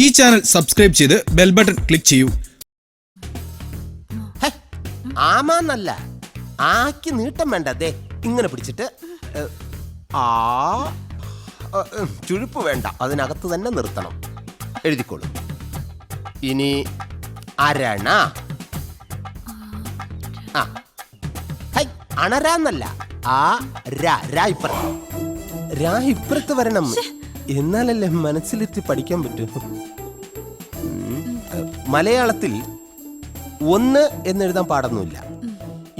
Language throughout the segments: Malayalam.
ഈ ചാനൽ സബ്സ്ക്രൈബ് ചെയ്ത് ബെൽ ബട്ടൺ ക്ലിക്ക് ചെയ്യൂ. ആമാന്നല്ല, ആക്കി നീട്ടം വേണ്ട. ദേ ഇങ്ങനെ പിടിച്ചിട്ട് ആ ചുഴുപ്പ് വേണ്ട, അതിനകത്ത് തന്നെ നിർത്തണം. എഴുതിക്കോളൂ. ഇനി അരണ. ആ അണരാന്നല്ല, ആ രാ ഇപ്പുറത്ത് വരണം. എന്നാലല്ലേ മനസ്സിലെത്തി പഠിക്കാൻ പറ്റൂ. മലയാളത്തിൽ 1 എന്നെഴുതാൻ പാടൊന്നുമില്ല.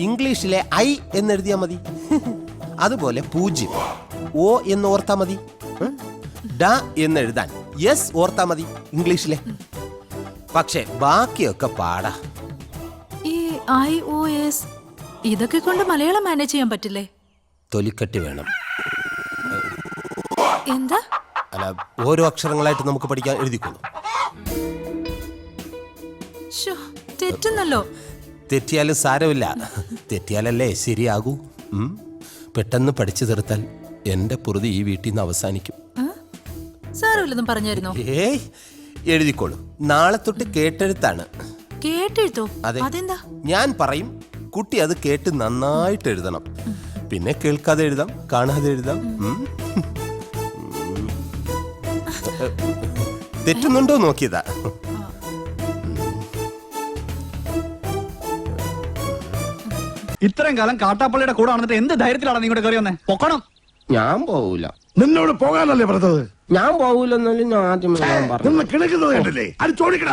ഇംഗ്ലീഷിലെ ഐ എന്നെഴുതിയാൽ മതി. അതുപോലെ 0 ഓ എന്ന് ഓർത്താ മതി. ഡ എന്നെഴുതാൻ യെസ് ഓർത്താ മതി ഇംഗ്ലീഷിലെ. പക്ഷെ ബാക്കിയൊക്കെ പാടാ. ഈ IOS ഇതൊക്കെ കൊണ്ട് മലയാളം മാനേജ് ചെയ്യാൻ പറ്റില്ലേ? തൊലിക്കട്ടി വേണം. എന്താ? അല്ല, ഓരോ അക്ഷരങ്ങളായിട്ട് നമുക്ക് പഠിക്കാൻ എഴുതിക്കോളൂ. തെറ്റുന്നല്ലോ. തെറ്റിയാലും സാരമില്ല, തെറ്റിയാലല്ലേ ശരിയാകൂ. പെട്ടെന്ന് പഠിച്ചു തീർത്താൽ എന്റെ പൊറുതി ഈ വീട്ടിൽ നിന്ന് അവസാനിക്കും. സാരമില്ലെന്നും പറഞ്ഞായിരുന്നോ? ഏയ്, എഴുതിക്കോളൂ. നാളെ തൊട്ട് കേട്ടെഴുത്താണ്. കേട്ടെഴുത്തോ? അതെ, അതെന്താ? ഞാൻ പറയും, കുട്ടി അത് കേട്ട് നന്നായിട്ട് എഴുതണം. പിന്നെ കേൾക്കാതെ എഴുതാം, കാണാതെ എഴുതാം. തെറ്റുന്നുണ്ടോ നോക്കിയതാ. ഇത്രയും കാലം കാട്ടാപ്പള്ളിയുടെ കൂടെ വന്നിട്ട് എന്ത് ധൈര്യത്തിലാണ് നീ ഇങ്ങോട്ട് കയറി വന്നേ? പൊക്കണം. ഞാൻ പോവൂല. നിന്നോട് പോകാനല്ലേ പറഞ്ഞത്? ഞാൻ പോവൂലെന്നല്ലേ ഞാൻ ആദ്യമേ പറഞ്ഞു. കിടക്കുന്നത് കണ്ടില്ലേ? അത് ചോദിക്കണേ.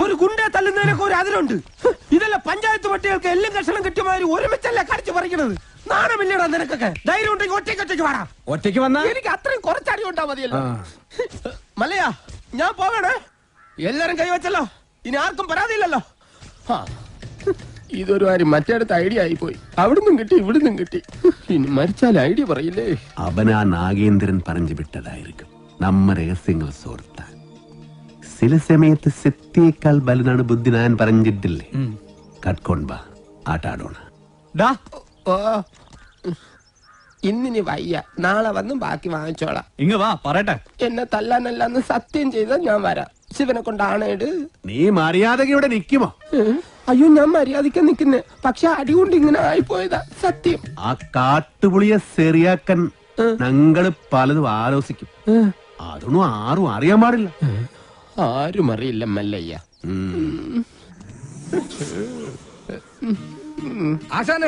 ഒരു ഗുണ്ടെ തല്ലുന്നതിനൊക്കെ ഒരു അതിലുണ്ട്. ഇതല്ല പഞ്ചായത്ത് പട്ടികൾക്ക് എല്ലാം കഷണം കിട്ടിയമാതിരി ഒരുമിച്ചല്ലേ കടിച്ചു പറിക്കണത്. നാണമില്ലടാ നിനക്കൊക്കെ. ധൈര്യം ഉണ്ടെങ്കിൽ ഒറ്റയ്ക്ക് വേണം. ഒറ്റയ്ക്ക് വന്നാ എനിക്ക് അത്രയും കുറച്ചടി ഉണ്ടാ മതിയല്ലോ. മല്ലയാ, ഞാൻ പോകണേ. എല്ലാരും കൈവച്ചല്ലോ, ഇനി ആർക്കും പരാതിയില്ലല്ലോ. ഇതൊരു കാര്യം മറ്റേടത്ത് ഐഡിയ ആയിപ്പോയി. അവിടുന്നും കിട്ടി ഇവിടുന്നും കിട്ടി. ഇനി മരിച്ചാൽ ഐഡിയ പറയില്ലേ? അവനാ നാഗേന്ദ്രൻ പറഞ്ഞു വിട്ടതായിരിക്കും നമ്മ രഹസ്യങ്ങൾ സോർത്താൻ. ചില സമയത്ത് സത്യേക്കാൾ ബലനാണ് ബുദ്ധി. ഞാൻ പറഞ്ഞിട്ടില്ലേ? കട്ട്കൊണ്ടാ ആട്ടാടോണ. ഇന്നിനി വയ്യ, നാളെ വന്നും ബാക്കി വാങ്ങിച്ചോളാം. ഇങ്ങ വാ പറയട്ടെ. എന്നെ തല്ലാനല്ലാന്ന് സത്യം ചെയ്താൽ ഞാൻ വരാം. ശിവനെ കൊണ്ടാണേട്. നീ മര്യാദയ്ക്ക് ഇവിടെ നിൽക്കുമോ? അയ്യോ, ഞാൻ മര്യാദയ്ക്ക് നിൽക്കുന്നേ. പക്ഷെ അടികൊണ്ട് ഇങ്ങനെ ആയിപ്പോയതാ സത്യം. ആ കാട്ടുപുളിയെ ശരിയാക്കാൻ ഞങ്ങള് പലതും ആലോചിക്കും. അതൊന്നും ആരും അറിയാൻ പാടില്ല. ആരും അറിയില്ല മല്ലയ്യ. ആശാനെ,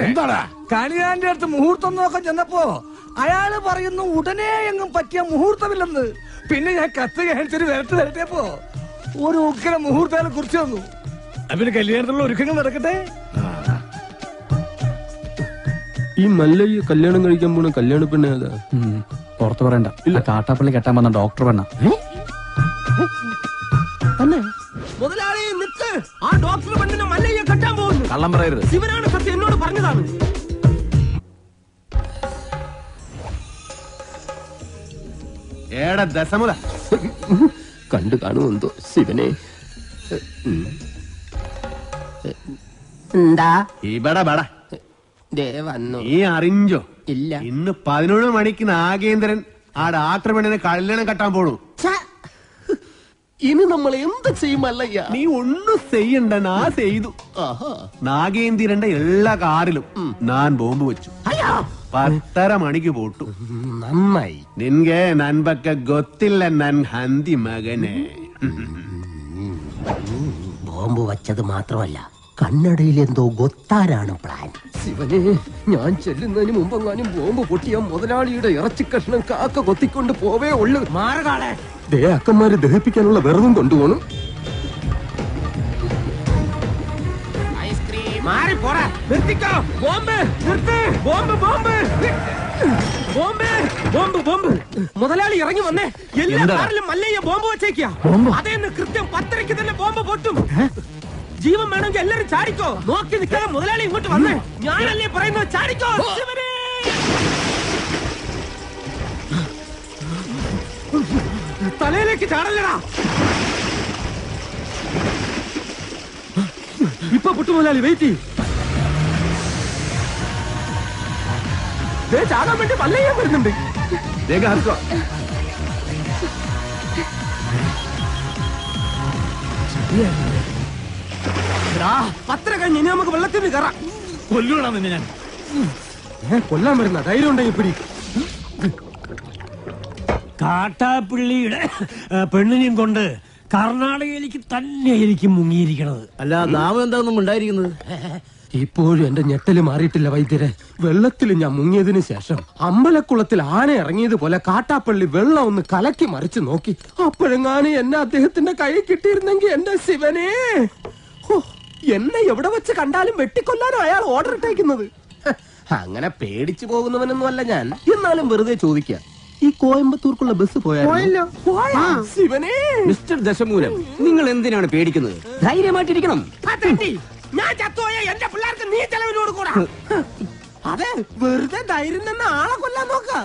കണിയാന്റെ അടുത്ത് മുഹൂർത്തം നോക്കാൻ ചെന്നപ്പോ അയാള് പറയുന്നു ഉടനെ എങ്ങും പറ്റിയ മുഹൂർത്തമില്ലെന്ന്. പിന്നെ ഞാൻ കത്ത് കാണിച്ചൊരു വരട്ടിയപ്പോ ഒരു ഉഗ്ര മുഹൂർത്തം കുറിച്ച് തന്നു. പിന്നെ കല്യാണത്തിലുള്ള ഒരുക്കങ്ങൾ നടക്കട്ടെ. ഈ മല്ലയ്യ കല്യാണം കഴിക്കാൻ പോണ കല്യാണ പെണ്ണ ഏതാ? പുറത്തു പറയണ്ട. ഇല്ല, കാട്ടാപ്പള്ളി കെട്ടാൻ വന്ന ഡോക്ടർ പെണ്ണ. മുതലാളി നിക്ക്, ആ ഡോക്ടർ പെണ്ണിനെ മല്ലയ്യ കെട്ടാൻ പോകുന്നു. കള്ളം പറയരുത്. ശിവനാണ് സത്യം, എന്നോട് പറഞ്ഞതാണ്. ഏടാ ദശമുല കണ്ടു കാണുമെന്തോ ശിവനെ. എന്താ ഇവിടെ ബടാ വന്നു? നീ അറിഞ്ഞോ? ഇല്ല. ഇന്ന് 11 മണിക്ക് നാഗേന്ദ്രൻ ആ ഡാക്ടർ പെണ്ണിനെ കല്യാണം കെട്ടാൻ പോണു. ഇനി നമ്മൾ എന്ത് ചെയ്യുമല്ലയ്യ? നീ ഒന്നും ചെയ്യണ്ട, നാ ചെയ്തു. നാഗേന്ദ്രന്റെ എല്ലാ കാറിലും ഞാൻ ബോംബ് വെച്ചു. 10:30 മണിക്ക് പോട്ടു. നന്നായി. നിൻಗೆ ನನ್ ಬಗ್ಗೆ ಗೊತ್ತಿಲ್ಲ ನನ್ ಹಂದಿ മകനെ. ബോംബ് വച്ചത് മാത്രമല്ല, കണ്ണടയിൽ എന്തോ ഗൊത്താരാണ് പ്ലാൻ. ശിവനെ, ഞാൻ ചെല്ലുന്നതിന് മുമ്പെങ്ങാനും ബോംബ് പൊട്ടിയ മുതലാളിയുടെ ഇറച്ചി കഷ്ണം കാക്ക കൊത്തിക്കൊണ്ട് പോവേ ഉള്ളു. മാറുകാളെ, അക്കന്മാരെ ദഹിപ്പിക്കാനുള്ള വെറുതും കൊണ്ടുപോകണം. മുതലാളി ഇറങ്ങി വന്നേ. എല്ലാ കാറിലും മല്ലയ്യ ബോംബ് വെച്ചേക്കാ. അതേന്ന് കൃത്യം 10:30 തന്നെ ബോംബ് പൊട്ടും. ജീവൻ വേണമെങ്കിൽ എല്ലാരും ചാടിക്കോ. നോക്കി നിൽക്കാതെ മുതലാളി ഇങ്ങോട്ട് വന്നേ. ഞാനല്ലേ പറയുന്നത്, ചാടിക്കോ. തലയിലേക്ക് ചാടല്ലടാ. ഇപ്പൊ പൊട്ടു മുതലാളി, വെയിറ്റ്. ചാകാൻ വേണ്ടി പല്ലയ്യാൻ വരുന്നുണ്ട്. വേഗം ഹർക്കോ. പത്ര കഴിഞ്ഞ് ഇനി നമുക്ക് വെള്ളത്തിൽ കയറാം. കൊല്ലണം നിന്നെ ഞാൻ. കൊല്ലാൻ വരുന്ന ധൈര്യം ഉണ്ടെങ്കിൽ പിടി. കാട്ടാപ്പിള്ളിയുടെ പെണ്ണിനെയും കൊണ്ട് കർണാടകയിലേക്ക് തന്നെയായിരിക്കും മുങ്ങിയിരിക്കണത്. അല്ല നാമം എന്താണെന്നും ഉണ്ടായിരിക്കുന്നത്? ഇപ്പോഴും എന്റെ ഞെട്ടല് മാറിയിട്ടില്ല വൈദ്യരെ. വെള്ളത്തിൽ ഞാൻ മുങ്ങിയതിനു ശേഷം അമ്പലക്കുളത്തിൽ ആന ഇറങ്ങിയതുപോലെ കാട്ടാപ്പള്ളി വെള്ളം ഒന്ന് കലക്കി മറിച്ച് നോക്കി. അപ്പോഴെങ്ങാനും എന്നെ അദ്ദേഹത്തിന്റെ കൈ കിട്ടിയിരുന്നെങ്കിൽ എന്റെ ശിവനെ, എന്നെ എവിടെ വെച്ച് കണ്ടാലും വെട്ടിക്കൊല്ലാനോ അയാൾ ഓർഡർ ഇട്ടേക്കുന്നത്. അങ്ങനെ പേടിച്ചു പോകുന്നവനൊന്നും അല്ല ഞാൻ. എന്നാലും വെറുതെ ചോദിക്കാം, ഈ കോയമ്പത്തൂർക്കുള്ള ബസ് പോയാലോ? ശിവനെ, മിസ്റ്റർ ദശമൂലം, നിങ്ങൾ എന്തിനാണ് പേടിക്കുന്നത്? ധൈര്യമായിട്ടിരിക്കണം. ഞാൻ ചത്തോയ എന്റെ പിള്ളേർക്ക് നീ ചെലവിന് കൊടുക്കൂടാ. അതെ, വെറുതെ ധൈര്യം തന്നെ ആളെ കൊല്ലാൻ നോക്കാം.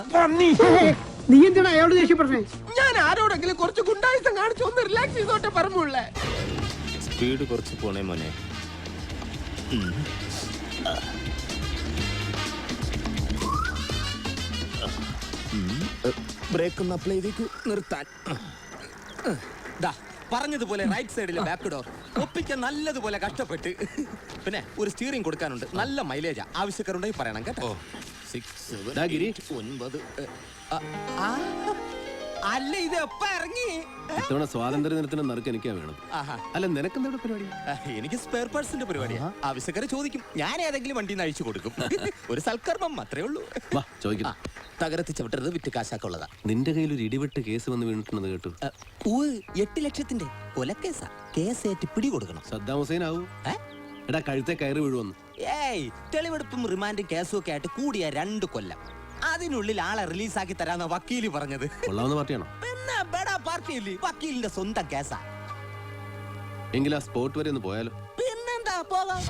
നീ എന്തിനാ അയാളോട് ദേഷ്യപ്പെട്ടേ? ഞാൻ ആരോടെങ്കിലും കുറച്ച് ഗുണ്ടായുസം കാണിച്ചു ഒന്ന് റിലാക്സ് ചെയ്തോട്ടെ പറഞ്ഞുള്ളേ. സ്പീഡ് കുറച്ച് പോണേ മോനെ. ബ്രേക്ക് ഒന്ന് അപ്ലൈ ചെയ്തേക്ക് നിർത്താൻ. പറഞ്ഞതുപോലെ റൈറ്റ് സൈഡിലെ ബാക്ക് ഡോർ ഒപ്പിക്കാൻ നല്ലതുപോലെ കഷ്ടപ്പെട്ട്. പിന്നെ ഒരു സ്റ്റിയറിംഗ് കൊടുക്കാനുണ്ട്. നല്ല മൈലേജാ. ആവശ്യക്കാരുണ്ടെങ്കിൽ പറയണം കേട്ടോ. 6 7 8 9. അല്ല ഇത് എപ്പ ഇറങ്ങി? ഇത്തവണ സ്വാതന്ത്ര്യ ദിനത്തിന് നറുക്ക് എനിക്കാ വേണം. അല്ല നിനക്കെന്താ പരിപാടി? എനിക്ക് സ്പെയർ പാർട്സിന്റെ പരിപാടിയാ. ആവശ്യക്കാരെ ചോദിക്കും, ഞാൻ ഏതെങ്കിലും വണ്ടിന്ന് അഴിച്ചു കൊടുക്കും. ഒരു സൽക്കർമ്മം അത്രേ ഉള്ളൂ. വാ ചോദിക്കാം. തകരത്തി ചവിട്ടരുത്, വിറ്റ് കാശാക്കുള്ളതാ. നിന്റെ കയ്യിൽ ഒരു ഇടിവെട്ട് കേസ് വന്ന് വീണിട്ടുണ്ടെന്ന് കേട്ടു. 8 ലക്ഷത്തിന്റെ കൊലക്കേസാ. കേസേറ്റ് പിടി കൊടുക്കണം. സദ്ദാം ഹുസൈൻ ആവൂ. എടാ കഴുത്തെ കയറി വീഴുവന്നു. ഏയ്, തെളിവെടുപ്പും റിമാൻഡും കേസും ഒക്കെ ആയിട്ട് കൂടിയ 2 കൊല്ലം. അതിനുള്ളിൽ ആളെ റിലീസാക്കി തരാന്ന വക്കീല് പറഞ്ഞത്. കൊള്ളാവുന്ന പാർട്ടിയാണോ? പിന്നെ ബെടാ പാർട്ടിയില്ലേ, വക്കീലിന്റെ സ്വന്തം കേസാ. എങ്കിൽ ആ സ്പോട്ട് വരെ ഒന്ന് പോയാലോ? പിന്നെന്താ, പോകാം.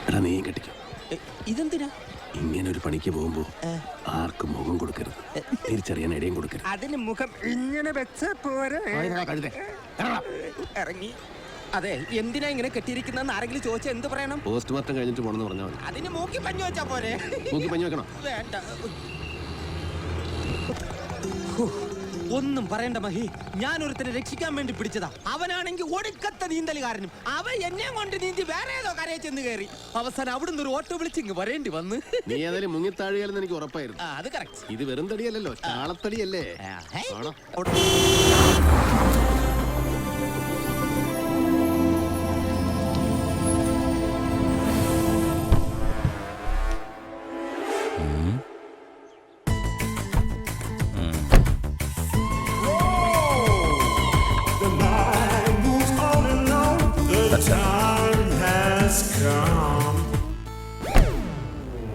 എടാ നീ കെട്ടിക്കോ. ഇതെന്തിനാ? ഇങ്ങനെ ഒരു പണിക്ക് പോകുമ്പോ ആർക്കും മുഖം കൊടുക്കരുത്, തിരിച്ചറിയാൻ ഇടയും കൊടുക്കരുത്. അതിന് മുഖം ഇങ്ങനെ വെച്ച പോരെ. ഇറങ്ങി. അതെ, എന്തിനാ ഇങ്ങനെ കെട്ടിയിരിക്കുന്ന ആരെങ്കിലും ചോദിച്ചാൽ എന്ത് പറയണം? പോസ്റ്റ്മോർട്ടം കഴിഞ്ഞിട്ട് പോണെന്ന് പറഞ്ഞാൽ മതി. അതിന് മൂക്കി പഞ്ഞു വെച്ചാ പോരെ? മൂക്കി പഞ്ഞു വെക്കണം. വേണ്ട, ഒന്നും പറയണ്ട മഹി. ഞാൻ ഒരുത്തനെ രക്ഷിക്കാൻ വേണ്ടി പിടിച്ചതാ. അവനാണെങ്കിൽ ഒടുക്കത്തെ നീന്തലുകാരനും. അവൻ എന്നെ കൊണ്ട് നീന്തി വേറെ ഏതോ കരയെ ചെന്ന് കയറി. അവസാനം അവിടുന്ന് ഒരു ഓട്ടോ വിളിച്ച് ഇങ്ങ് വരേണ്ടി വന്ന്. നീ ഏതായാലും മുങ്ങിത്താഴിയാലെന്ന് എനിക്ക് ഉറപ്പായിരുന്നു. അത് കറക്റ്റ്. ഇത് വെറും തടിയല്ലല്ലോ, ചാളത്തടിയല്ലേ?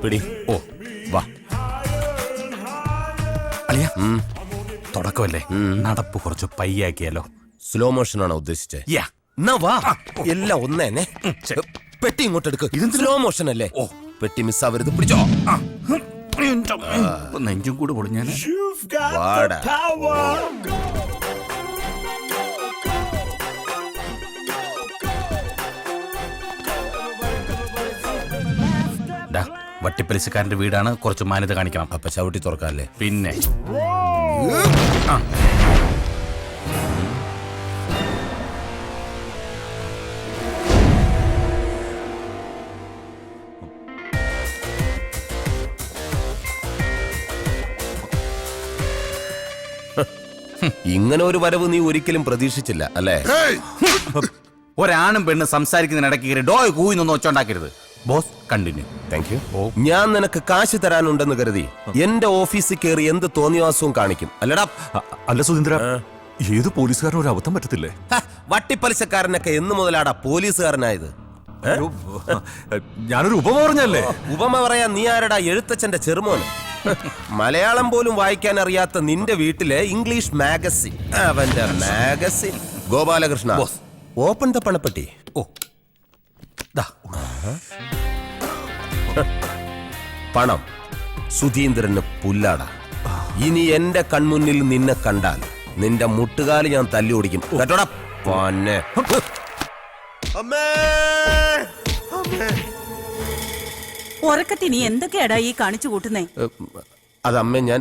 പിടി. ഓ വാ അളിയ, തുടക്കമല്ലേ, നടപ്പ് കുറച്ച് പയ്യാക്കിയാലോ? സ്ലോ മോഷൻ ആണോ ഉദ്ദേശിച്ചത്? വാ, എല്ലാം ഒന്നേനെ. പെട്ടി ഇങ്ങോട്ട് എടുക്ക്. സ്ലോ മോഷൻ അല്ലേ? ഓ, പെട്ടി മിസ്സാവരുത്. പിടിച്ചോ. നെഞ്ചും കൂടെ പൊളിഞ്ഞാൽ വാടാ. വട്ടിപ്പലിശക്കാരന്റെ വീടാണ്, കുറച്ച് മാന്യത കാണിക്കണം. അപ്പൊ ചവിട്ടി തുറക്കാല്ലേ? പിന്നെ ഇങ്ങനെ ഒരു വരവ് നീ ഒരിക്കലും പ്രതീക്ഷിച്ചില്ല അല്ലേ? ഒരാണും പെണ്ണ് സംസാരിക്കുന്നതിനിടയ്ക്ക് കയറി ഡോ കൂയിന്നൊന്നും ഒച്ചുണ്ടാക്കരുത്. Boss continue. Thank you. ഞാൻ നിനക്ക് കാശ് തരാനുണ്ടെന്ന് കരുതി എന്റെ ഓഫീസിൽ കയറി എന്ത് തോന്നിവാസവും കാണിക്കും അല്ലടാ? അല്ല സുധീന്ദ്ര, ഏത് പോലീസുകാരനും ഒരു അബദ്ധം പറ്റത്തില്ലേ? വട്ടിപ്പലിശക്കാരനൊക്കെ എന്ന് മുതലാടാ പോലീസുകാരനായത്? ഞാനൊരു ഉപമ പറഞ്ഞല്ലേ? ഉപമ പറയാൻ നീ ആരടാ? എഴുത്തച്ഛന്റെ ചെറുമോന്. മലയാളം പോലും വായിക്കാൻ അറിയാത്ത നിന്റെ വീട്ടിലെ ഇംഗ്ലീഷ് മാഗസിൻ. അവന്റെ മാഗസിൻ. ഗോപാലകൃഷ്ണ, ഓപ്പൺ ദ പണപ്പെട്ടി. ഓ, പണം സുധീന്ദ്രന് പുല്ലാടാ. ഇനി എന്റെ കൺമുന്നിൽ നിന്നെ കണ്ടാൽ നിന്റെ മുട്ടുകാല് ഞാൻ തല്ലി ഓടിക്കും കേട്ടോടാ. പൊന്നെ. ഉറക്കത്തി നീ എന്തൊക്കെയാടാ ഈ കാണിച്ചു കൂട്ടുന്നേ? അതമ്മേ, ഞാൻ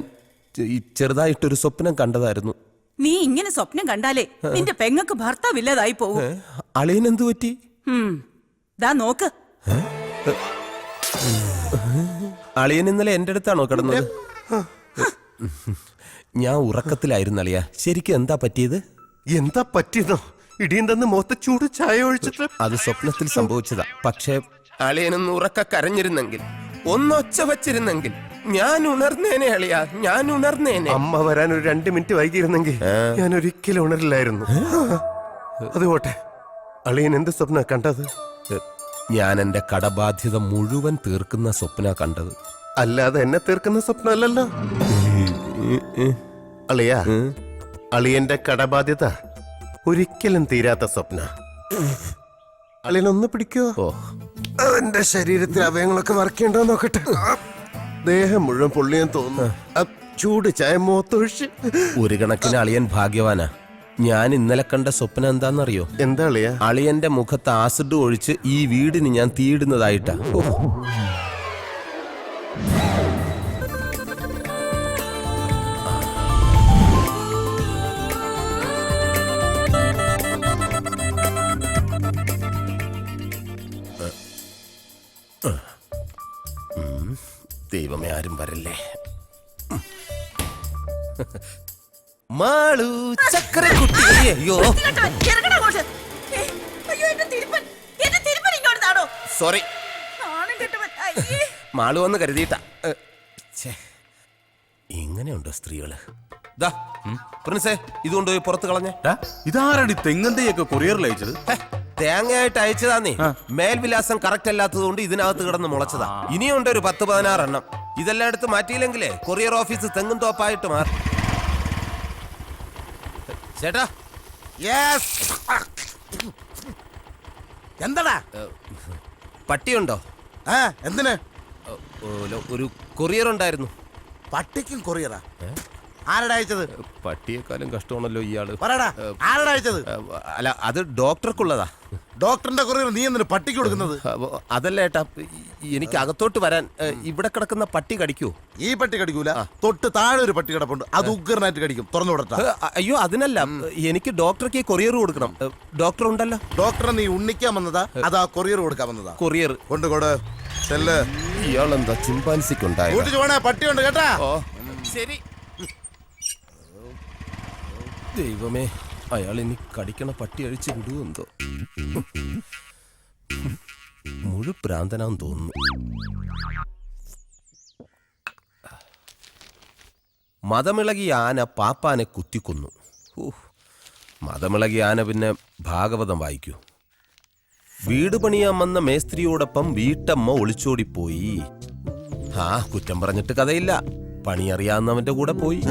ചെറുതായിട്ടൊരു സ്വപ്നം കണ്ടതായിരുന്നു. നീ ഇങ്ങനെ സ്വപ്നം കണ്ടാലേ നിന്റെ പെങ്ങക്ക് ഭർത്താവില്ലാതായി പോവും. അളിയനെന്തു പറ്റി? ദാ നോക്ക്. അളിയൻ ഇന്നലെ എന്റെ അടുത്താണോ കിടന്നത്? ഞാൻ ഉറക്കത്തിലായിരുന്നു അളിയ. ശരിക്കും എന്താ പറ്റിയത്? എന്താ പറ്റിയതോ? ഇടിയും തന്ന് മുഖത്ത് ചൂട് ചായ ഒഴിച്ചിട്ട്. അത് സ്വപ്നത്തിൽ സംഭവിച്ചതാ. പക്ഷേ അളിയനൊന്ന് ഉറക്ക കരഞ്ഞിരുന്നെങ്കിൽ, ഒന്നൊച്ച വച്ചിരുന്നെങ്കിൽ ഞാൻ ഉണർന്നേനെ അളിയ, ഞാൻ ഉണർന്നേനെ. അമ്മ വരാൻ ഒരു 2 മിനിറ്റ് വൈകിയിരുന്നെങ്കിൽ ഞാൻ ഒരിക്കലും ഉണരില്ലായിരുന്നു. അത് പോട്ടെ, അളിയൻ എന്ത് സ്വപ്ന കണ്ടത്? ഞാൻ എന്റെ കടബാധ്യത മുഴുവൻ തീർക്കുന്ന സ്വപ്ന കണ്ടത്. അല്ലാതെ എന്നെ തീർക്കുന്ന സ്വപ്നമല്ലല്ലോ അളിയ. അളിയന്റെ കടബാധ്യത ഒരിക്കലും തീരാത്ത സ്വപ്ന. അളിയനൊന്ന് പിടിക്കോ? എന്റെ ശരീരത്തിൽ അവയങ്ങളൊക്കെ വർക്ക് നോക്കട്ടെ. ദേഹം മുഴുവൻ പൊള്ളിയാൻ തോന്നുന്നു. ചൂട് ചായ മുഖത്തൊഴിച്ച്. ഒരു കണക്കിന് അളിയൻ ഭാഗ്യവാനാ. ഞാൻ ഇന്നലെ കണ്ട സ്വപ്നം എന്താണെന്നറിയോ? എന്താ അളിയ? അളിയന്റെ മുഖത്ത് ആസിഡ് ഒഴിച്ച് ഈ വീടിന് ഞാൻ തീയിടുന്നതായിട്ടാ. ദൈവമേ, ആരും വരല്ലേ. മാളു ചക്കരക്കുട്ടി. അയ്യോ സോറി, മാളു വന്ന് കരുതിയിട്ടാ. ഇങ്ങനെയുണ്ടോ സ്ത്രീകള്? ദാ പ്രിൻസേ, ഇതുകൊണ്ട് പോയി പുറത്ത് കളഞ്ഞേ. ഇതാരടി തെങ്ങന്തയൊക്കെ കൊറിയറിൽ അയച്ചത്? തേങ്ങയായിട്ട് അയച്ചതാന്നേ. മേൽവിലാസം കറക്റ്റ് അല്ലാത്തതുകൊണ്ട് ഇതിനകത്ത് കിടന്ന് മുളച്ചതാ. ഇനിയുണ്ട് ഒരു 10-16 എണ്ണം. ഇതെല്ലാം എടുത്ത് മാറ്റിയില്ലെങ്കിലേ കൊറിയർ ഓഫീസ് തെങ്ങും തോപ്പായിട്ട് മാറും. ചേട്ടാ, എന്താടാ? പട്ടിയുണ്ടോ? എന്തിന്? ഒരു കൊറിയർ ഉണ്ടായിരുന്നു. പട്ടിക്കും കൊറിയറാ? ആരുടെ അയച്ചത്? പട്ടിയെക്കാളും കഷ്ടമാണല്ലോ ഇയാള്. പറയടാ, ആരുടെ അയച്ചത്? അല്ല, അത് ഡോക്ടർക്കുള്ളതാ. ഡോക്ടറിന്റെ കൊറിയർ നീ എന്തിനു പട്ടിക്ക് കൊടുക്കുന്നത്? അതല്ല ഏട്ടാ, എനിക്ക് അകത്തോട്ട് വരാൻ ഇവിടെ കിടക്കുന്ന പട്ടി കടിക്കൂ? ഈ പട്ടി കടിക്കൂല. തൊട്ട് താഴെ ഒരു പട്ടി കിടപ്പുണ്ട്, അത് ഉഗ്രനായിട്ട് കടിക്കും. തുറന്നു വിടട്ടാ. അയ്യോ, അതിനല്ല, എനിക്ക് ഡോക്ടർക്ക് കൊറിയർ കൊടുക്കണം. ഡോക്ടർ ഉണ്ടല്ലോ. ഡോക്ടറെ നീ ഉണ്ണിക്കാൻ വന്നതാ അതാ കൊറിയർ കൊടുക്കാൻ വന്നതാ? കൊറിയർ കൊണ്ടുകൊട്. ഇയാളെന്താ ചിമ്പാൻസിക്കുണ്ടായ? പട്ടിയുണ്ട് കേട്ടാ. ശരി. ദൈവമേ, അയാൾ ഇനി കടിക്കണ പട്ടി അഴിച്ചു വിടുവെന്തോ. മുഴുപ്രാന്തനാന്ന് തോന്നുന്നു. മതമിളകിയ ആന പാപ്പാനെ കുത്തിക്കൊന്നു. മതമിളകിയ ആന പിന്നെ ഭാഗവതം വായിക്കൂ. വീട് പണിയാൻ വന്ന മേസ്ത്രിയോടൊപ്പം വീട്ടമ്മ ഒളിച്ചോടിപ്പോയി. കുറ്റം പറഞ്ഞിട്ട് കഥയില്ല. പണിയറിയാവുന്നവന്റെ കൂടെ പോയി.